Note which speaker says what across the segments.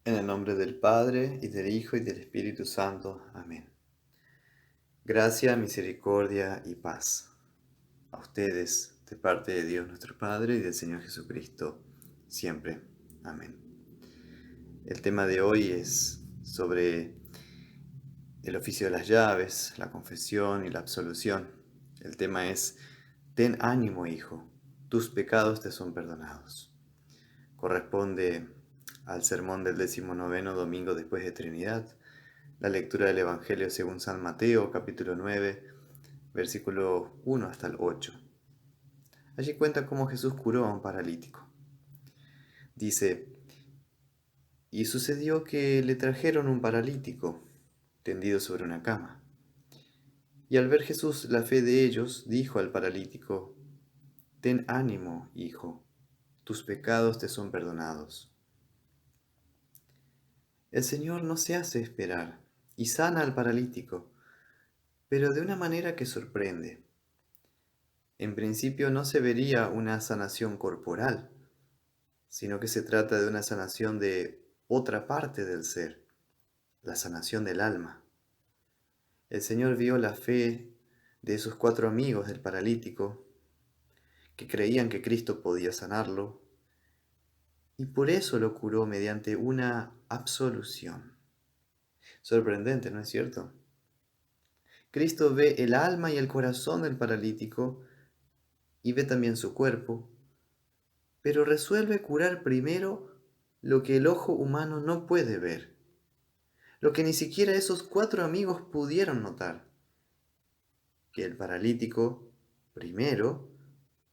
Speaker 1: En el nombre del Padre, y del Hijo, y del Espíritu Santo. Amén. Gracia, misericordia y paz a ustedes, de parte de Dios nuestro Padre y del Señor Jesucristo, siempre. Amén. El tema de hoy es sobre el oficio de las llaves, la confesión y la absolución. El tema es: ten ánimo, hijo, tus pecados te son perdonados. Corresponde al sermón del 19º domingo después de Trinidad, la lectura del Evangelio según San Mateo, capítulo 9, versículo 1 hasta el 8. Allí cuenta cómo Jesús curó a un paralítico. Dice: y sucedió que le trajeron un paralítico, tendido sobre una cama. Y al ver Jesús la fe de ellos, dijo al paralítico: ten ánimo, hijo, tus pecados te son perdonados. El Señor no se hace esperar y sana al paralítico, pero de una manera que sorprende. En principio no se vería una sanación corporal, sino que se trata de una sanación de otra parte del ser, la sanación del alma. El Señor vio la fe de esos 4 amigos del paralítico, que creían que Cristo podía sanarlo, y por eso lo curó mediante una absolución. Sorprendente, ¿no es cierto? Cristo ve el alma y el corazón del paralítico y ve también su cuerpo, pero resuelve curar primero lo que el ojo humano no puede ver, lo que ni siquiera esos 4 amigos pudieron notar: que el paralítico, primero,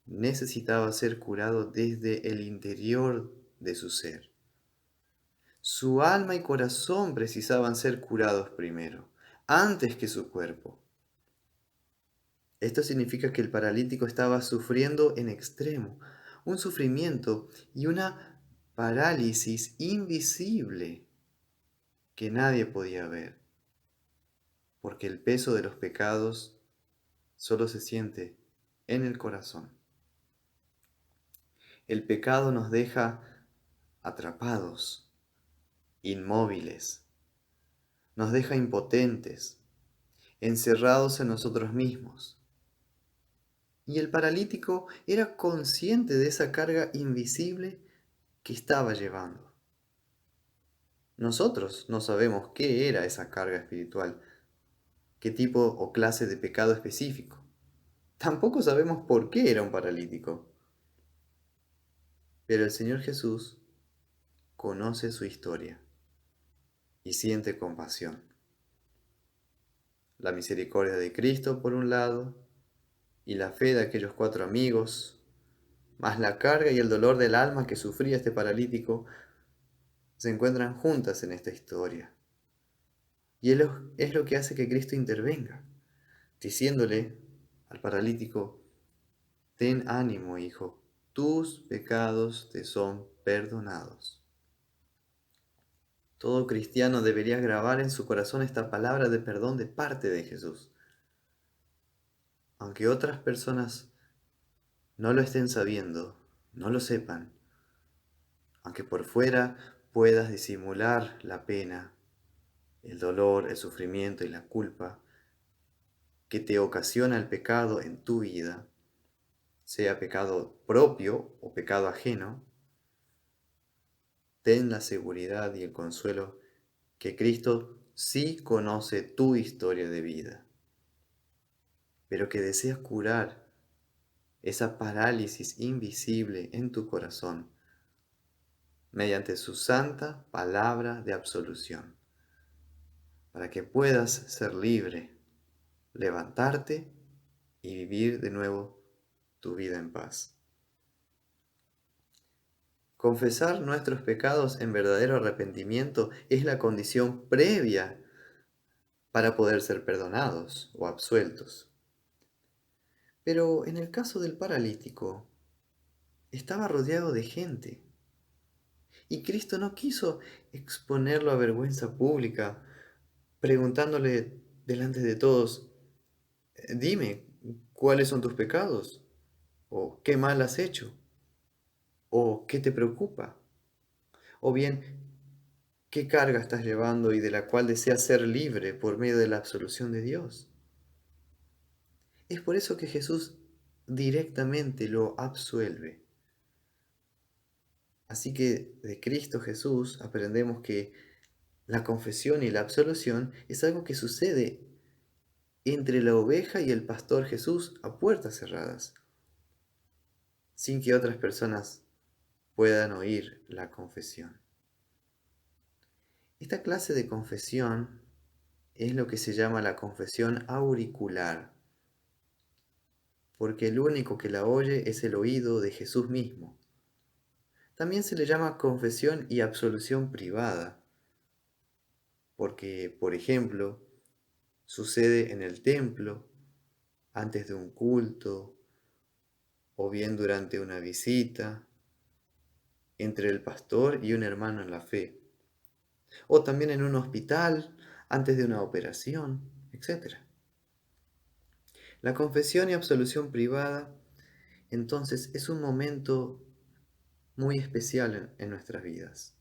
Speaker 1: necesitaba ser curado desde el interior de su ser. Su alma y corazón precisaban ser curados primero, antes que su cuerpo. Esto significa que el paralítico estaba sufriendo en extremo, un sufrimiento y una parálisis invisible que nadie podía ver, porque el peso de los pecados solo se siente en el corazón. El pecado nos deja atrapados, inmóviles, nos deja impotentes, encerrados en nosotros mismos. Y el paralítico era consciente de esa carga invisible que estaba llevando. Nosotros no sabemos qué era esa carga espiritual, qué tipo o clase de pecado específico. Tampoco sabemos por qué era un paralítico. Pero el Señor Jesús conoce su historia y siente compasión. La misericordia de Cristo por un lado, y la fe de aquellos 4 amigos, más la carga y el dolor del alma que sufría este paralítico, se encuentran juntas en esta historia. Y es lo que hace que Cristo intervenga, diciéndole al paralítico: ten ánimo, hijo, tus pecados te son perdonados. Todo cristiano debería grabar en su corazón esta palabra de perdón de parte de Jesús. Aunque otras personas no lo estén sabiendo, no lo sepan, aunque por fuera puedas disimular la pena, el dolor, el sufrimiento y la culpa que te ocasiona el pecado en tu vida, sea pecado propio o pecado ajeno, ten la seguridad y el consuelo que Cristo sí conoce tu historia de vida, pero que desea curar esa parálisis invisible en tu corazón mediante su santa palabra de absolución, para que puedas ser libre, levantarte y vivir de nuevo tu vida en paz. Confesar nuestros pecados en verdadero arrepentimiento es la condición previa para poder ser perdonados o absueltos. Pero en el caso del paralítico, estaba rodeado de gente y Cristo no quiso exponerlo a vergüenza pública, preguntándole delante de todos: dime, ¿cuáles son tus pecados? ¿O qué mal has hecho? ¿O qué te preocupa? O bien, ¿Qué carga estás llevando y de la cual deseas ser libre por medio de la absolución de Dios? Es por eso que Jesús directamente lo absuelve. Así que de Cristo Jesús aprendemos que la confesión y la absolución es algo que sucede entre la oveja y el pastor Jesús a puertas cerradas, sin que otras personas puedan oír la confesión. Esta clase de confesión es lo que se llama la confesión auricular, porque el único que la oye es el oído de Jesús mismo. También se le llama confesión y absolución privada, porque, por ejemplo, sucede en el templo, antes de un culto, o bien durante una visita, entre el pastor y un hermano en la fe, o también en un hospital, antes de una operación, etc. La confesión y absolución privada, entonces, es un momento muy especial en nuestras vidas,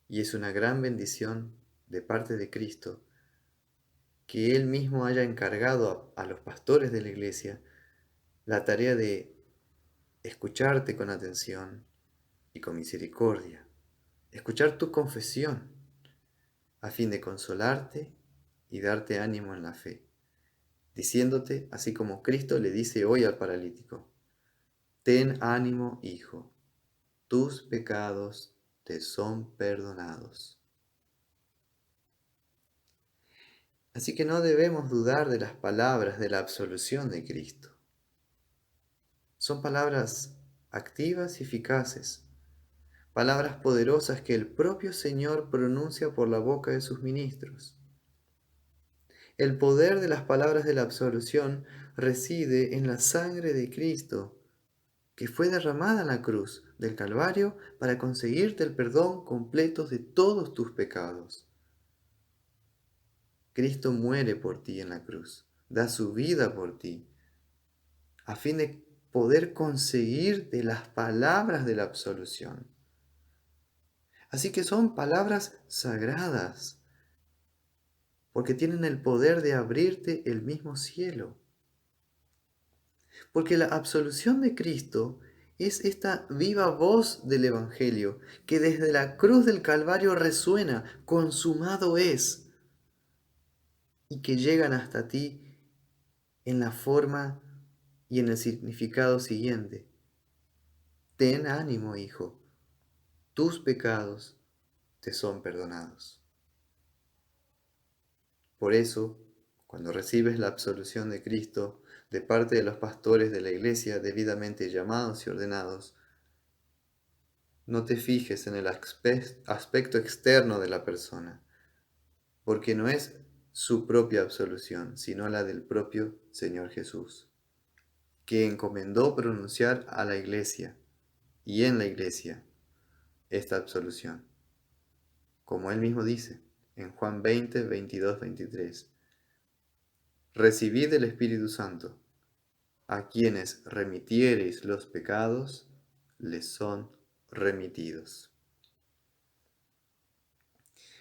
Speaker 1: y es una gran bendición de parte de Cristo que Él mismo haya encargado a los pastores de la iglesia la tarea de escucharte con atención y con misericordia, escuchar tu confesión a fin de consolarte y darte ánimo en la fe, diciéndote, así como Cristo le dice hoy al paralítico: ten ánimo, hijo, tus pecados te son perdonados. Así que no debemos dudar de las palabras de la absolución de Cristo. Son palabras activas y eficaces, palabras poderosas que el propio Señor pronuncia por la boca de sus ministros. El poder de las palabras de la absolución reside en la sangre de Cristo, que fue derramada en la cruz del Calvario para conseguirte el perdón completo de todos tus pecados. Cristo muere por ti en la cruz, da su vida por ti, a fin de poder conseguir de las palabras de la absolución. Así que son palabras sagradas, porque tienen el poder de abrirte el mismo cielo. Porque la absolución de Cristo es esta viva voz del Evangelio que desde la cruz del Calvario resuena: consumado es, y que llegan hasta ti en la forma y en el significado siguiente: ten ánimo, hijo, tus pecados te son perdonados. Por eso, cuando recibes la absolución de Cristo de parte de los pastores de la iglesia debidamente llamados y ordenados, no te fijes en el aspecto externo de la persona, porque no es su propia absolución, sino la del propio Señor Jesús, que encomendó pronunciar a la iglesia y en la iglesia esta absolución. Como él mismo dice en Juan 20, 22, 23, recibid el Espíritu Santo. A quienes remitiereis los pecados, les son remitidos.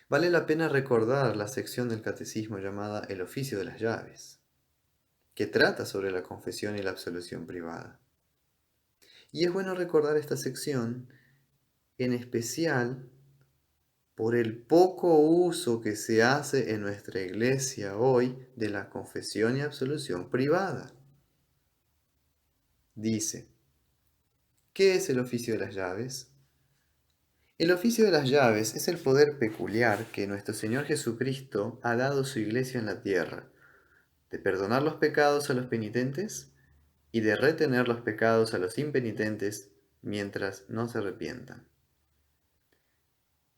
Speaker 1: Vale la pena recordar la sección del catecismo llamada El oficio de las llaves, que trata sobre la confesión y la absolución privada. Y es bueno recordar esta sección, en especial por el poco uso que se hace en nuestra iglesia hoy de la confesión y absolución privada. Dice, ¿qué es el oficio de las llaves? El oficio de las llaves es el poder peculiar que nuestro Señor Jesucristo ha dado a su iglesia en la tierra, de perdonar los pecados a los penitentes y de retener los pecados a los impenitentes mientras no se arrepientan.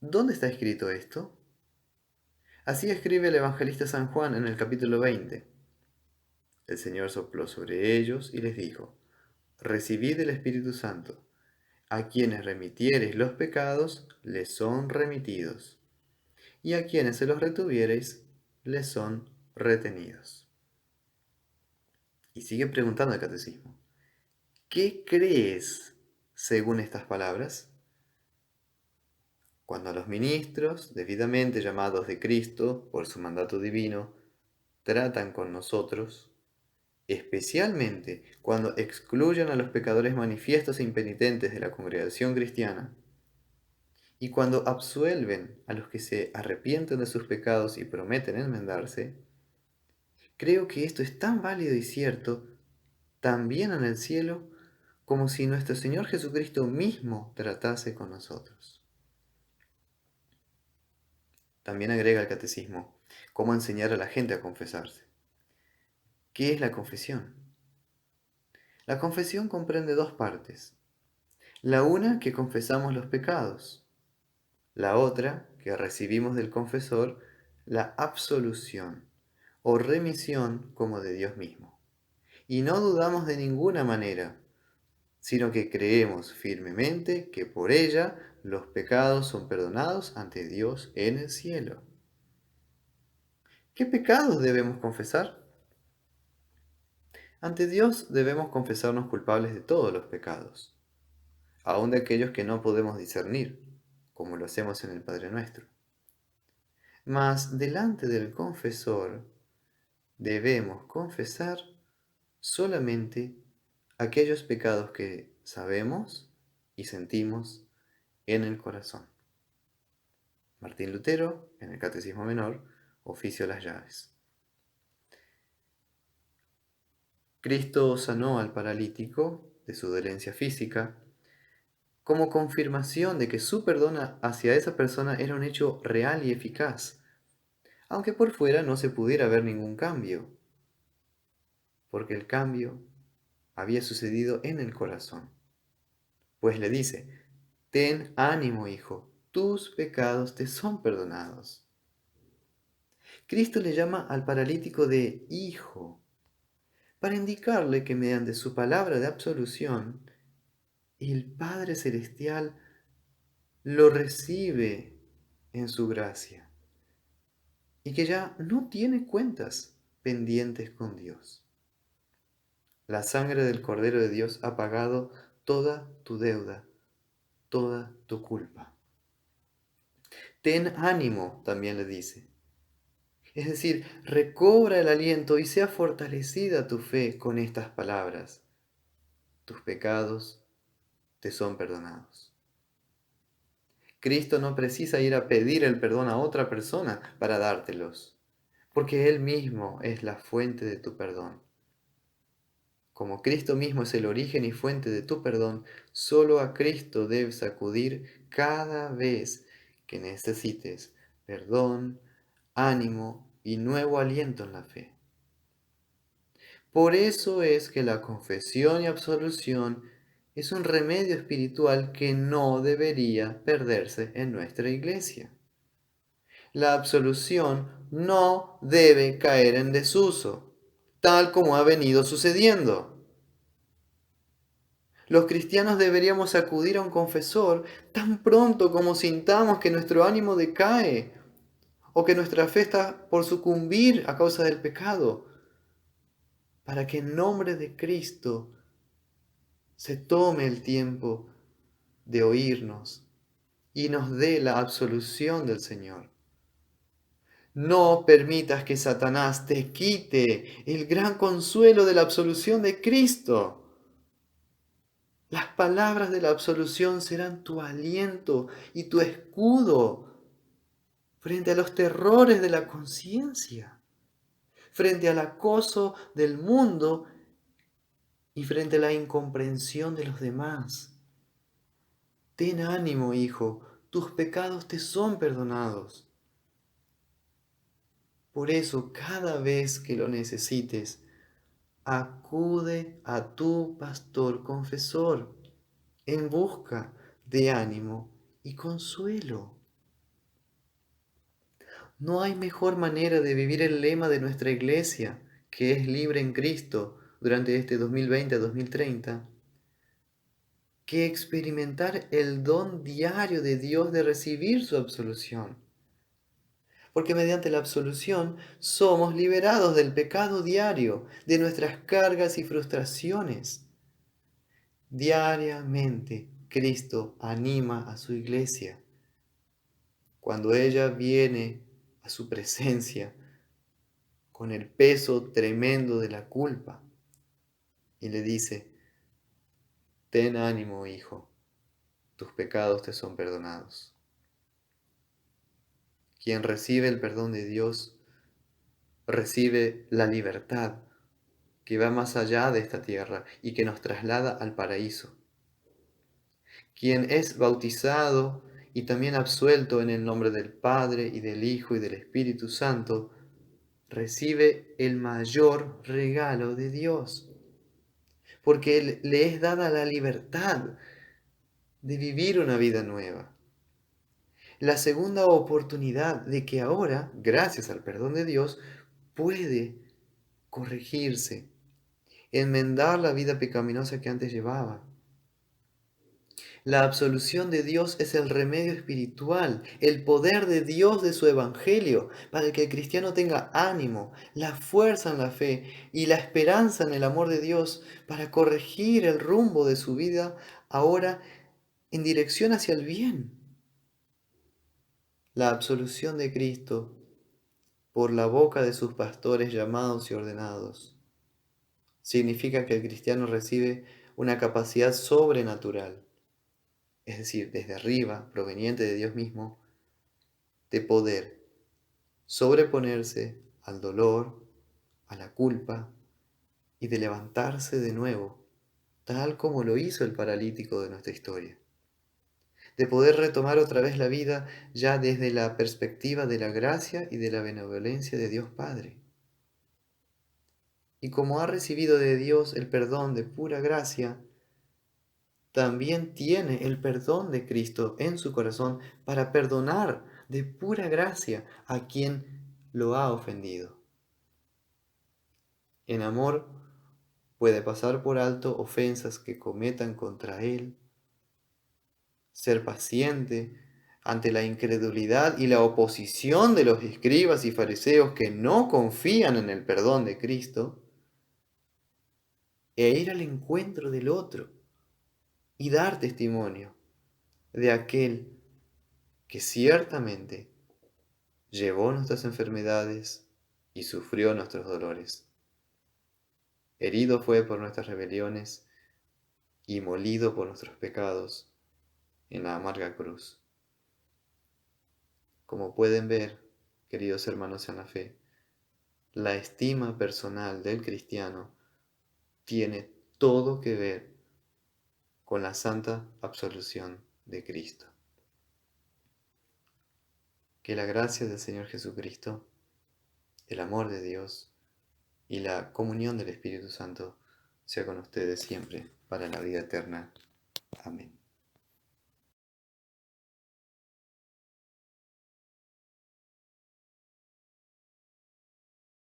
Speaker 1: ¿Dónde está escrito esto? Así escribe el evangelista San Juan en el capítulo 20. El Señor sopló sobre ellos y les dijo: recibid el Espíritu Santo. A quienes remitiereis los pecados, les son remitidos, y a quienes se los retuviereis, les son retenidos. Y sigue preguntando el catecismo: ¿qué crees según estas palabras? Cuando los ministros, debidamente llamados de Cristo por su mandato divino, tratan con nosotros, especialmente cuando excluyen a los pecadores manifiestos e impenitentes de la congregación cristiana, y cuando absuelven a los que se arrepienten de sus pecados y prometen enmendarse, creo que esto es tan válido y cierto también en el cielo como si nuestro Señor Jesucristo mismo tratase con nosotros. También agrega el catecismo cómo enseñar a la gente a confesarse. ¿Qué es la confesión? La confesión comprende dos partes. La una, que confesamos los pecados. La otra, que recibimos del confesor la absolución o remisión como de Dios mismo. Y no dudamos de ninguna manera, sino que creemos firmemente que por ella los pecados son perdonados ante Dios en el cielo. ¿Qué pecados debemos confesar? Ante Dios debemos confesarnos culpables de todos los pecados, aun de aquellos que no podemos discernir, como lo hacemos en el Padre Nuestro. Mas delante del confesor debemos confesar solamente aquellos pecados que sabemos y sentimos en el corazón. Martín Lutero, en el Catecismo Menor, Oficio las Llaves. Cristo sanó al paralítico de su dolencia física como confirmación de que su perdón hacia esa persona era un hecho real y eficaz, aunque por fuera no se pudiera ver ningún cambio, porque el cambio había sucedido en el corazón. Pues le dice, ten ánimo, hijo, tus pecados te son perdonados. Cristo le llama al paralítico de hijo, para indicarle que mediante su palabra de absolución, el Padre Celestial lo recibe en su gracia y que ya no tiene cuentas pendientes con Dios. La sangre del Cordero de Dios ha pagado toda tu deuda, toda tu culpa. Ten ánimo, también le dice. Es decir, recobra el aliento y sea fortalecida tu fe con estas palabras. Tus pecados te son perdonados. Cristo no precisa ir a pedir el perdón a otra persona para dártelos, porque Él mismo es la fuente de tu perdón. Como Cristo mismo es el origen y fuente de tu perdón, solo a Cristo debes acudir cada vez que necesites perdón, ánimo y nuevo aliento en la fe. Por eso es que la confesión y absolución es un remedio espiritual que no debería perderse en nuestra iglesia. La absolución no debe caer en desuso, tal como ha venido sucediendo. Los cristianos deberíamos acudir a un confesor tan pronto como sintamos que nuestro ánimo decae o que nuestra fe está por sucumbir a causa del pecado, para que en nombre de Cristo se tome el tiempo de oírnos y nos dé la absolución del Señor. No permitas que Satanás te quite el gran consuelo de la absolución de Cristo. Las palabras de la absolución serán tu aliento y tu escudo frente a los terrores de la conciencia, frente al acoso del mundo y frente a la incomprensión de los demás. Ten ánimo, hijo, tus pecados te son perdonados. Por eso, cada vez que lo necesites, acude a tu pastor confesor en busca de ánimo y consuelo. No hay mejor manera de vivir el lema de nuestra iglesia, que es libre en Cristo durante este 2020 a 2030, que experimentar el don diario de Dios de recibir su absolución. Porque mediante la absolución somos liberados del pecado diario, de nuestras cargas y frustraciones. Diariamente Cristo anima a su iglesia cuando ella viene a su presencia con el peso tremendo de la culpa y le dice, ten ánimo, hijo, tus pecados te son perdonados. Quien recibe el perdón de Dios recibe la libertad que va más allá de esta tierra y que nos traslada al paraíso. Quien es bautizado y también absuelto en el nombre del Padre y del Hijo y del Espíritu Santo, recibe el mayor regalo de Dios, porque le es dada la libertad de vivir una vida nueva. La segunda oportunidad de que ahora, gracias al perdón de Dios, puede corregirse, enmendar la vida pecaminosa que antes llevaba. La absolución de Dios es el remedio espiritual, el poder de Dios de su evangelio, para que el cristiano tenga ánimo, la fuerza en la fe y la esperanza en el amor de Dios para corregir el rumbo de su vida ahora en dirección hacia el bien. La absolución de Cristo por la boca de sus pastores llamados y ordenados significa que el cristiano recibe una capacidad sobrenatural, es decir, desde arriba, proveniente de Dios mismo, de poder sobreponerse al dolor, a la culpa y de levantarse de nuevo, tal como lo hizo el paralítico de nuestra historia. De poder retomar otra vez la vida ya desde la perspectiva de la gracia y de la benevolencia de Dios Padre. Y como ha recibido de Dios el perdón de pura gracia, también tiene el perdón de Cristo en su corazón para perdonar de pura gracia a quien lo ha ofendido. En amor puede pasar por alto ofensas que cometan contra Él, ser paciente ante la incredulidad y la oposición de los escribas y fariseos que no confían en el perdón de Cristo, e ir al encuentro del otro y dar testimonio de aquel que ciertamente llevó nuestras enfermedades y sufrió nuestros dolores. Herido fue por nuestras rebeliones y molido por nuestros pecados en la amarga cruz. Como pueden ver, queridos hermanos en la fe, la estima personal del cristiano tiene todo que ver con la santa absolución de Cristo. Que la gracia del Señor Jesucristo, el amor de Dios y la comunión del Espíritu Santo sea con ustedes siempre para la vida eterna. Amén.